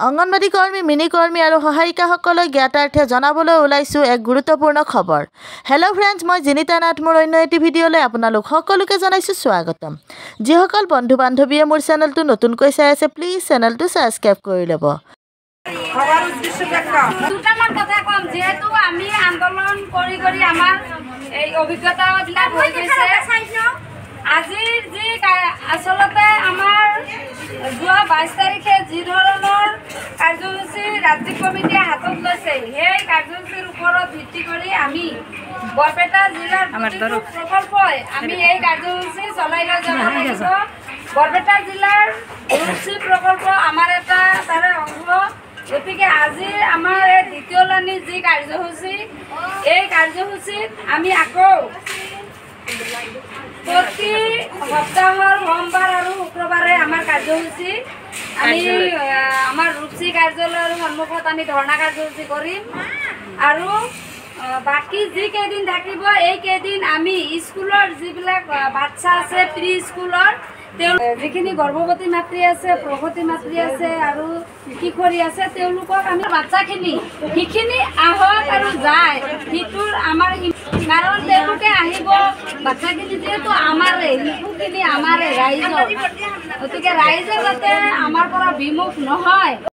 অংগনবাড়ী কৰ্মী, মিনি কৰ্মী আৰু সহায়িকাসকলক জ্ঞাতাৰ্থে জনাবলৈ ওলাইছোঁ এক গুৰুত্বপূৰ্ণ খবৰ। হেল্ল' ফ্ৰেণ্ডছ, মই জিনিতা নাথ। মোৰ অন্য এটি ভিডিঅ'লৈ আপোনালোক সকলোকে জনাইছোঁ স্বাগতম। যিসকল বন্ধু বান্ধৱীয়ে মোৰ চেনেলটো নতুনকৈ চাই আছে, প্লিজ চেনেলটো ছাবস্ক্ৰাইব কৰি ল'ব। দুটামান কথা কম, যেহেতু আমি আন্দোলন কৰি আমাৰ এই অভিজ্ঞতাবিলাক হৈ গৈছে। আজিৰ যি আচলতে আমাৰ যোৱা 22 তাৰিখে যি ধৰণৰ কাৰ্যসূচী ৰাজ্যিক কমিটিয়ে হাতত লৈছে, সেই কাৰ্যসূচীৰ ওপৰত ভিত্তি কৰি আমি বৰপেটা জিলাৰ প্ৰকল্পই আমি এই কাৰ্যসূচী চলাই লৈ যাব লাগিব। বৰপেটা জিলাৰ ৰুচি প্ৰকল্প আমাৰ এটা তাৰে অংশ। গতিকে আজি আমাৰ এই দ্বিতীয়লানি যি কাৰ্যসূচী, এই কাৰ্যসূচীত আমি আকৌ প্ৰতি সপ্তাহৰ সোমবাৰ আৰু শুক্ৰবাৰে আমাৰ কাৰ্যসূচী আমি আমাৰ ৰুচি কাৰ্যালয়ৰ সন্মুখত আমি ধৰ্ণা কাৰ্যসূচী কৰিম। আৰু বাকী যি কেইদিন থাকিব, এই কেইদিন আমি স্কুলৰ যিবিলাক বাচ্চা আছে, প্ৰি স্কুলৰ যিখিনি গৰ্ভৱতী মাতৃ আছে, প্ৰসূতি মাতৃ আছে আৰু কিশোৰী আছে, তেওঁলোকক আমি বাচ্চাখিনি সেইখিনি আহক আৰু যায়, সেইটোৰ আমাৰ কাৰণ তেওঁলোকে আহিব, বাচ্চাখিনি যিহেতু আমাৰে, শিশুখিনি আমাৰে ৰাইজৰ, গতিকে ৰাইজে যাতে আমাৰ পৰা বিমুখ নহয়।